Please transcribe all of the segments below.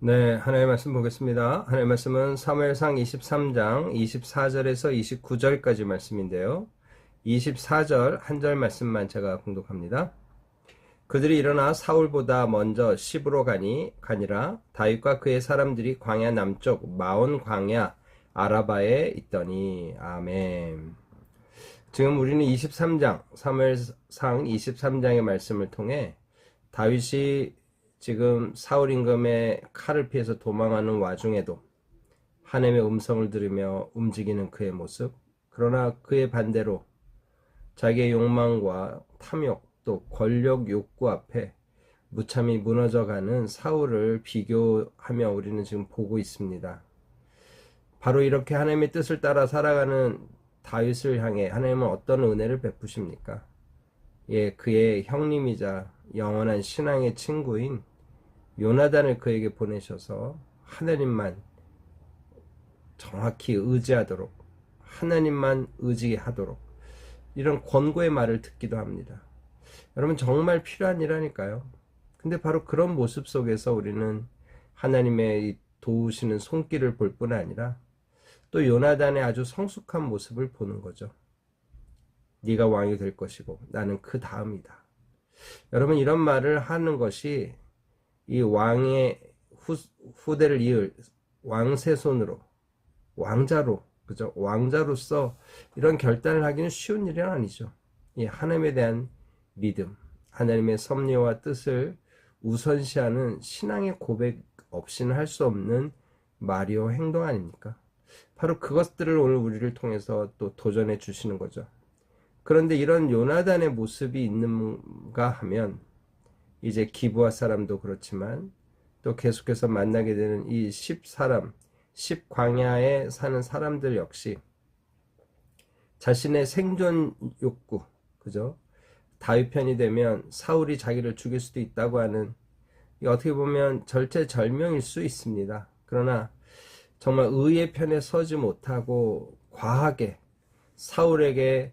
네, 하나님의 말씀 보겠습니다. 하나님의 말씀은 사무엘상 23장 24절에서 29절까지 말씀인데요. 24절 한 절 말씀만 제가 공독합니다. 그들이 일어나 사울보다 먼저 시브로 가니라 다윗과 그의 사람들이 광야 남쪽 마온 광야 아라바에 있더니. 아멘. 지금 우리는 23장 사무엘상 23장의 말씀을 통해 다윗이 지금 사울 임금의 칼을 피해서 도망하는 와중에도 하나님의 음성을 들으며 움직이는 그의 모습, 그러나 그의 반대로 자기의 욕망과 탐욕 또 권력 욕구 앞에 무참히 무너져가는 사울을 비교하며 우리는 지금 보고 있습니다. 바로 이렇게 하나님의 뜻을 따라 살아가는 다윗을 향해 하나님은 어떤 은혜를 베푸십니까? 예, 그의 형님이자 영원한 신앙의 친구인 요나단을 그에게 보내셔서 하나님만 정확히 의지하도록, 하나님만 의지하도록, 이런 권고의 말을 듣기도 합니다. 여러분, 정말 필요한 일하니까요. 근데 바로 그런 모습 속에서 우리는 하나님의 도우시는 손길을 볼 뿐 아니라 또 요나단의 아주 성숙한 모습을 보는 거죠. 네가 왕이 될 것이고 나는 그 다음이다. 여러분, 이런 말을 하는 것이 이 왕의 후대를 이을 왕세손으로, 왕자로, 그죠? 왕자로서 이런 결단을 하기는 쉬운 일은 아니죠. 이 하나님에 대한 믿음, 하나님의 섭리와 뜻을 우선시하는 신앙의 고백 없이는 할 수 없는 말이요 행동 아닙니까? 바로 그것들을 오늘 우리를 통해서 또 도전해 주시는 거죠. 그런데 이런 요나단의 모습이 있는가 하면 이제 기브아 사람도 그렇지만 또 계속해서 만나게 되는 이 10사람, 10광야에 사는 사람들 역시 자신의 생존 욕구, 그죠? 다윗 편이 되면 사울이 자기를 죽일 수도 있다고 하는, 어떻게 보면 절체절명일 수 있습니다. 그러나 정말 의의 편에 서지 못하고 과하게 사울에게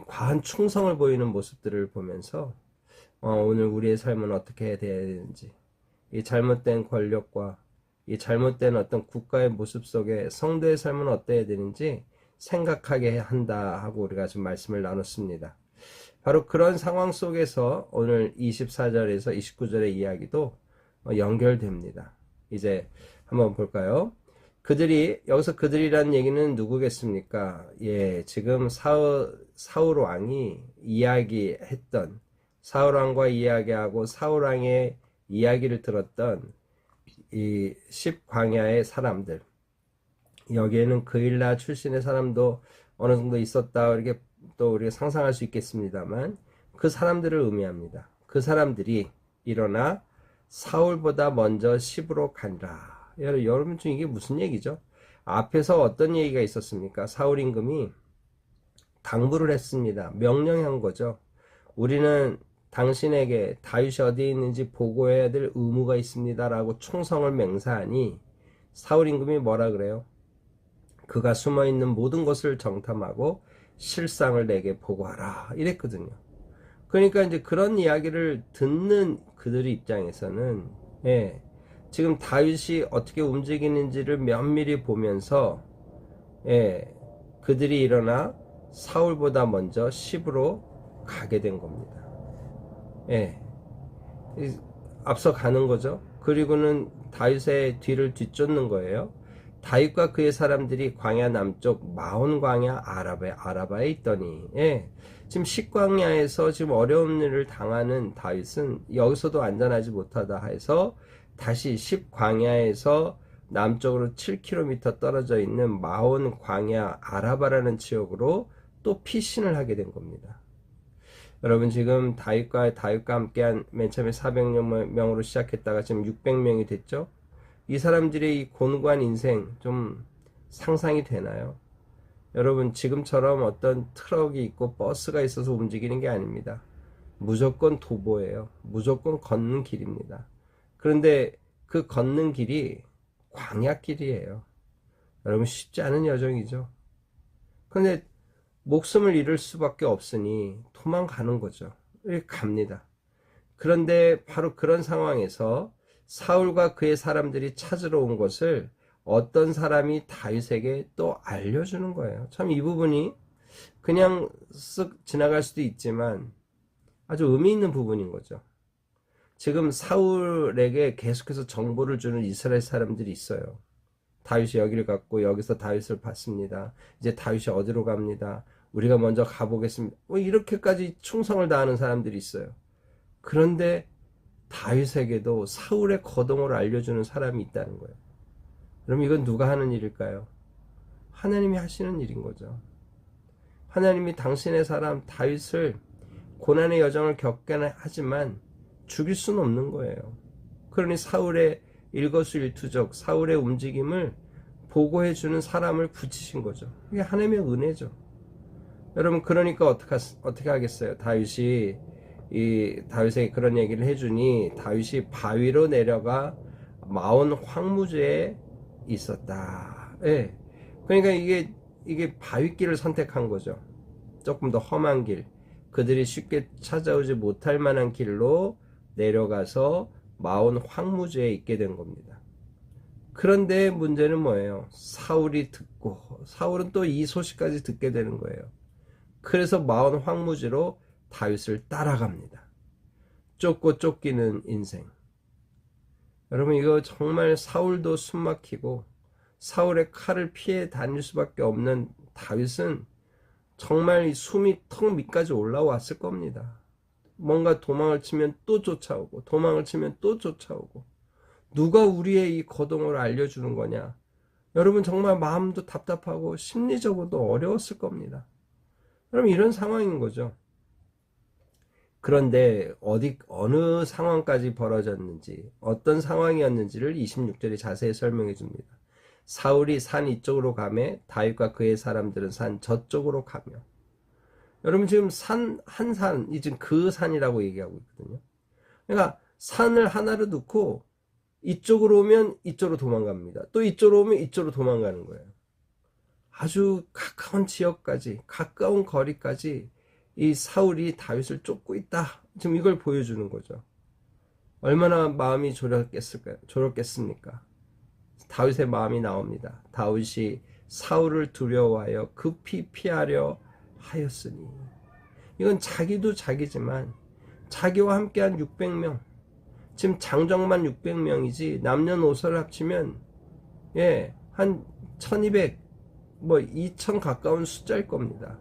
과한 충성을 보이는 모습들을 보면서 오늘 우리의 삶은 어떻게 해야 되는지, 이 잘못된 권력과 이 잘못된 어떤 국가의 모습 속에 성도의 삶은 어때야 되는지 생각하게 한다 하고 우리가 지금 말씀을 나눴습니다. 바로 그런 상황 속에서 오늘 24절에서 29절의 이야기도 연결됩니다. 이제 한번 볼까요? 여기서 그들이라는 얘기는 누구겠습니까? 예, 지금 사울 왕이 이야기했던, 사울 왕과 이야기하고 사울 왕의 이야기를 들었던 이 10광야의 사람들, 여기에는 그일라 출신의 사람도 어느 정도 있었다, 이렇게 또 우리가 상상할 수 있겠습니다만 그 사람들을 의미합니다. 그 사람들이 일어나 사울보다 먼저 시브로 가니라. 여러분 중 이게 무슨 얘기죠? 앞에서 어떤 얘기가 있었습니까? 사울 임금이 당부를 했습니다. 명령한 거죠. 우리는 당신에게 다윗이 어디에 있는지 보고해야 될 의무가 있습니다 라고 충성을 맹세하니 사울 임금이 뭐라 그래요? 그가 숨어있는 모든 것을 정탐하고 실상을 내게 보고하라 이랬거든요. 그러니까 이제 그런 이야기를 듣는 그들의 입장에서는, 예, 지금 다윗이 어떻게 움직이는지를 면밀히 보면서, 예, 그들이 일어나 사울보다 먼저 시브로 가게 된 겁니다. 예, 앞서 가는 거죠. 그리고는 다윗의 뒤를 뒤쫓는 거예요. 다윗과 그의 사람들이 광야 남쪽 마온 광야 아라바에 있더니, 예, 지금 식광야에서 지금 어려운 일을 당하는 다윗은 여기서도 안전하지 못하다 해서 다시 10광야에서 남쪽으로 7km 떨어져 있는 마온 광야 아라바라는 지역으로 또 피신을 하게 된 겁니다. 여러분, 지금 다윗과 함께한 맨 처음에 400명으로 시작했다가 지금 600명이 됐죠. 이 사람들의 이 곤고한 인생 좀 상상이 되나요? 여러분, 지금처럼 어떤 트럭이 있고 버스가 있어서 움직이는 게 아닙니다. 무조건 도보예요. 무조건 걷는 길입니다. 그런데 그 걷는 길이 광야길이에요. 여러분, 쉽지 않은 여정이죠. 그런데 목숨을 잃을 수밖에 없으니 도망가는 거죠. 이렇게 갑니다. 그런데 바로 그런 상황에서 사울과 그의 사람들이 찾으러 온 것을 어떤 사람이 다윗에게 또 알려주는 거예요. 참 이 부분이 그냥 쓱 지나갈 수도 있지만 아주 의미 있는 부분인 거죠. 지금 사울에게 계속해서 정보를 주는 이스라엘 사람들이 있어요. 다윗이 여기를 갔고 여기서 다윗을 봤습니다. 이제 다윗이 어디로 갑니다. 우리가 먼저 가보겠습니다. 이렇게까지 충성을 다하는 사람들이 있어요. 그런데 다윗에게도 사울의 거동을 알려주는 사람이 있다는 거예요. 그럼 이건 누가 하는 일일까요? 하나님이 하시는 일인 거죠. 하나님이 당신의 사람 다윗을 고난의 여정을 겪게 하지만 죽일 수는 없는 거예요. 그러니 사울의 일거수일투족, 사울의 움직임을 보고해주는 사람을 붙이신 거죠. 이게 하나님의 은혜죠. 여러분, 그러니까 어떻게 하겠어요? 다윗에게 그런 얘기를 해주니 다윗이 바위로 내려가 마온 황무지에 있었다. 예. 그러니까 이게 바위길을 선택한 거죠. 조금 더 험한 길, 그들이 쉽게 찾아오지 못할 만한 길로 내려가서 마온 황무지에 있게 된 겁니다. 그런데 문제는 뭐예요? 사울이 듣고 사울은 또 이 소식까지 듣게 되는 거예요. 그래서 마온 황무지로 다윗을 따라갑니다. 쫓고 쫓기는 인생. 여러분, 이거 정말 사울도 숨막히고 사울의 칼을 피해 다닐 수밖에 없는 다윗은 정말 숨이 턱 밑까지 올라왔을 겁니다. 뭔가 도망을 치면 또 쫓아오고 도망을 치면 또 쫓아오고 누가 우리의 이 거동을 알려주는 거냐. 여러분, 정말 마음도 답답하고 심리적으로도 어려웠을 겁니다. 그럼 이런 상황인 거죠. 그런데 어느 상황까지 벌어졌는지, 어떤 상황이었는지를 26절에 자세히 설명해 줍니다. 사울이 산 이쪽으로 가매 다윗과 그의 사람들은 산 저쪽으로 가며. 여러분, 지금 한 산이 지금 그 산이라고 얘기하고 있거든요. 그러니까 산을 하나로 놓고 이쪽으로 오면 이쪽으로 도망갑니다. 또 이쪽으로 오면 이쪽으로 도망가는 거예요. 아주 가까운 지역까지, 가까운 거리까지 이 사울이 다윗을 쫓고 있다. 지금 이걸 보여주는 거죠. 얼마나 마음이 졸였겠습니까? 다윗의 마음이 나옵니다. 다윗이 사울을 두려워하여 급히 피하려 하였으니. 이건 자기도 자기지만 자기와 함께한 600명, 지금 장정만 600명이지 남녀노소를 합치면 한 1200, 2000 가까운 숫자일 겁니다.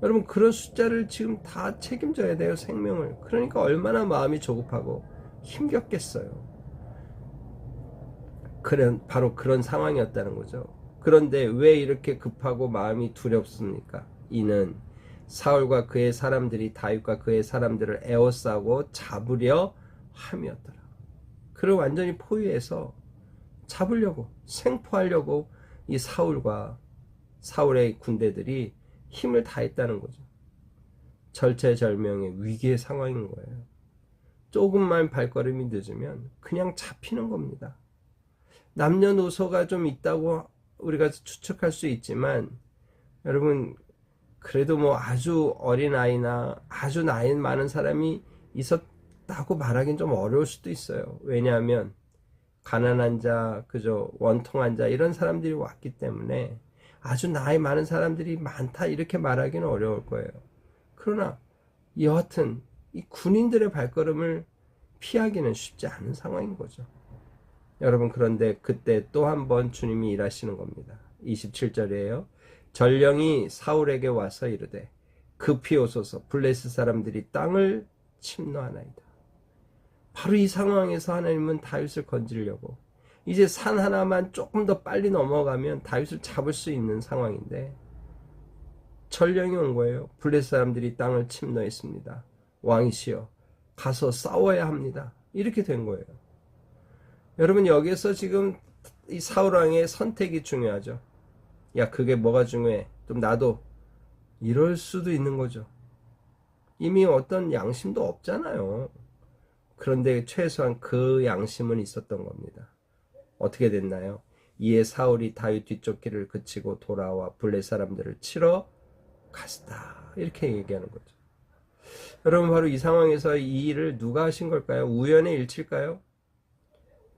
여러분, 그런 숫자를 지금 다 책임져야 돼요, 생명을. 그러니까 얼마나 마음이 조급하고 힘겹겠어요. 바로 그런 상황이었다는 거죠. 그런데 왜 이렇게 급하고 마음이 두렵습니까? 이는 사울과 그의 사람들이 다윗과 그의 사람들을 에워싸고 잡으려 함이었더라. 그를 완전히 포위해서 잡으려고, 생포하려고 이 사울과 사울의 군대들이 힘을 다했다는 거죠. 절체절명의 위기의 상황인 거예요. 조금만 발걸음이 늦으면 그냥 잡히는 겁니다. 남녀노소가 좀 있다고 우리가 추측할 수 있지만, 여러분, 그래도 아주 어린 아이나 아주 나이 많은 사람이 있었다고 말하기는 좀 어려울 수도 있어요. 왜냐하면 가난한 자, 원통한 자, 이런 사람들이 왔기 때문에 아주 나이 많은 사람들이 많다 이렇게 말하기는 어려울 거예요. 그러나 여하튼 이 군인들의 발걸음을 피하기는 쉽지 않은 상황인 거죠. 여러분, 그런데 그때 또 한 번 주님이 일하시는 겁니다. 27절이에요. 전령이 사울에게 와서 이르되 급히 오소서, 블레셋 사람들이 땅을 침노하나이다. 바로 이 상황에서 하나님은 다윗을 건지려고, 이제 산 하나만 조금 더 빨리 넘어가면 다윗을 잡을 수 있는 상황인데 전령이 온 거예요. 블레셋 사람들이 땅을 침노했습니다. 왕이시여, 가서 싸워야 합니다. 이렇게 된 거예요. 여러분, 여기에서 지금 이 사울 왕의 선택이 중요하죠. 야, 그게 뭐가 중요해? 좀 나도. 이럴 수도 있는 거죠. 이미 어떤 양심도 없잖아요. 그런데 최소한 그 양심은 있었던 겁니다. 어떻게 됐나요? 이에 사울이 다윗 뒤쫓기를 그치고 돌아와 블레셋 사람들을 치러 갔다. 이렇게 얘기하는 거죠. 여러분, 바로 이 상황에서 이 일을 누가 하신 걸까요? 우연의 일치일까요?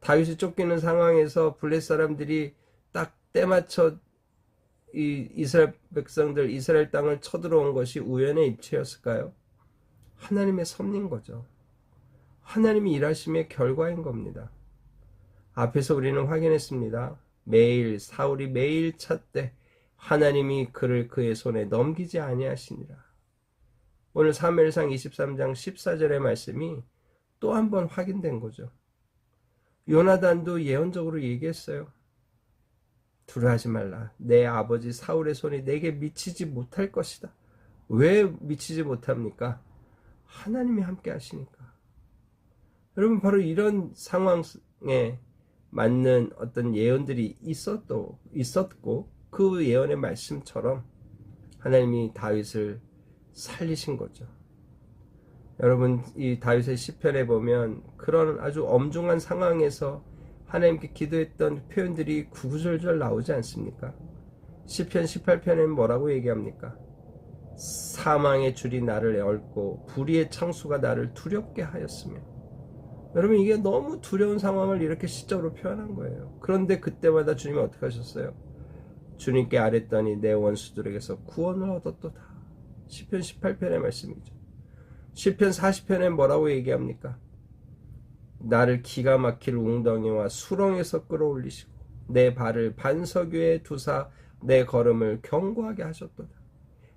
다윗이 쫓기는 상황에서 블레 사람들이 딱 때맞춰 이 이스라엘 백성들, 이스라엘 땅을 쳐들어온 것이 우연의 일치였을까요? 하나님의 섭리인 거죠. 하나님이 일하심의 결과인 겁니다. 앞에서 우리는 확인했습니다. 매일 사울이 매일 찾되 하나님이 그를 그의 손에 넘기지 아니하시니라. 오늘 사무엘상 23장 14절의 말씀이 또 한 번 확인된 거죠. 요나단도 예언적으로 얘기했어요. 두려워하지 말라. 내 아버지 사울의 손이 내게 미치지 못할 것이다. 왜 미치지 못합니까? 하나님이 함께 하시니까. 여러분, 바로 이런 상황에 맞는 어떤 예언들이 있었고 그 예언의 말씀처럼 하나님이 다윗을 살리신 거죠. 여러분, 이 다윗의 시편에 보면 그런 아주 엄중한 상황에서 하나님께 기도했던 표현들이 구구절절 나오지 않습니까? 시편 18편에는 뭐라고 얘기합니까? 사망의 줄이 나를 얽고 불의의 창수가 나를 두렵게 하였으며. 여러분, 이게 너무 두려운 상황을 이렇게 시적으로 표현한 거예요. 그런데 그때마다 주님이 어떻게 하셨어요? 주님께 아뢰더니 내 원수들에게서 구원을 얻었도다. 시편 18편의 말씀이죠. 시편 40편에 뭐라고 얘기합니까? 나를 기가 막힐 웅덩이와 수렁에서 끌어올리시고 내 발을 반석 위에 두사 내 걸음을 견고하게 하셨도다.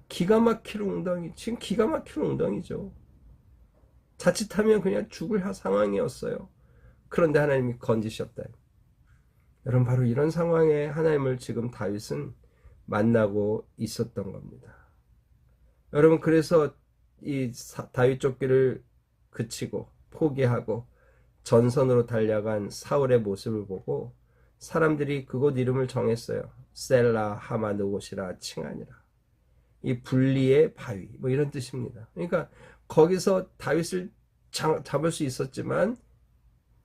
기가 막힐 웅덩이, 지금 기가 막힐 웅덩이죠. 자칫하면 그냥 죽을 상황이었어요. 그런데 하나님이 건지셨다. 여러분, 바로 이런 상황에 하나님을 지금 다윗은 만나고 있었던 겁니다. 여러분, 그래서 이 다윗 쫓기를 그치고 포기하고 전선으로 달려간 사울의 모습을 보고 사람들이 그곳 이름을 정했어요. 셀라 하마느곳이라 칭하니라. 이 분리의 바위, 뭐 이런 뜻입니다. 그러니까 거기서 다윗을 잡을 수 있었지만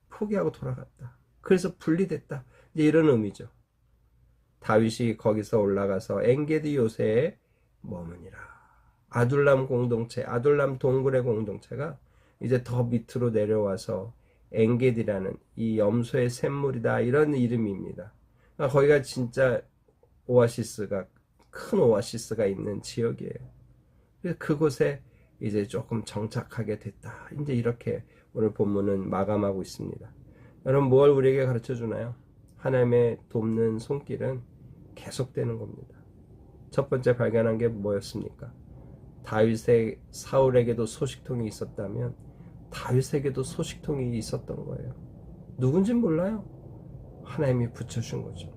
포기하고 돌아갔다. 그래서 분리됐다. 이제 이런 의미죠. 다윗이 거기서 올라가서 엔게디 요새에 머무니라. 아둘람 공동체, 아둘람 동굴의 공동체가 이제 더 밑으로 내려와서 엔게디라는 이 염소의 샘물이다, 이런 이름입니다. 그러니까 거기가 진짜 큰 오아시스가 있는 지역이에요. 그래서 그곳에 이제 조금 정착하게 됐다. 이제 이렇게 오늘 본문은 마감하고 있습니다. 여러분, 뭘 우리에게 가르쳐 주나요? 하나님의 돕는 손길은 계속되는 겁니다. 첫 번째 발견한 게 뭐였습니까? 다윗의 사울에게도 소식통이 있었다면 다윗에게도 소식통이 있었던 거예요. 누군진 몰라요. 하나님이 붙여준 거죠.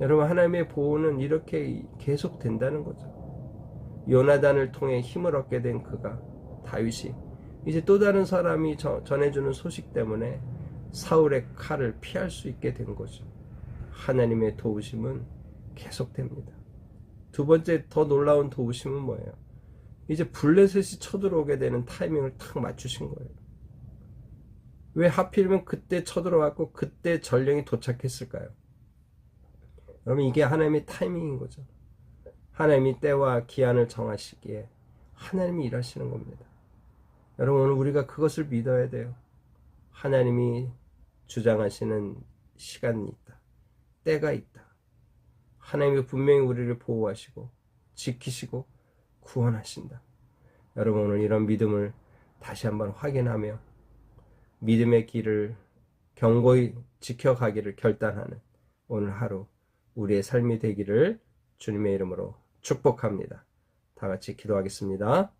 여러분, 하나님의 보호는 이렇게 계속 된다는 거죠. 요나단을 통해 힘을 얻게 된 그가, 다윗이 이제 또 다른 사람이 전해주는 소식 때문에 사울의 칼을 피할 수 있게 된 거죠. 하나님의 도우심은 계속됩니다. 두 번째 더 놀라운 도우심은 뭐예요? 이제 블레셋이 쳐들어오게 되는 타이밍을 탁 맞추신 거예요. 왜 하필이면 그때 쳐들어왔고 그때 전령이 도착했을까요? 여러분, 이게 하나님의 타이밍인 거죠. 하나님이 때와 기한을 정하시기에 하나님이 일하시는 겁니다. 여러분, 오늘 우리가 그것을 믿어야 돼요. 하나님이 주장하시는 시간이 있다. 때가 있다. 하나님이 분명히 우리를 보호하시고 지키시고 구원하신다. 여러분, 오늘 이런 믿음을 다시 한번 확인하며 믿음의 길을 견고히 지켜가기를 결단하는 오늘 하루 우리의 삶이 되기를 주님의 이름으로 축복합니다. 다 같이 기도하겠습니다.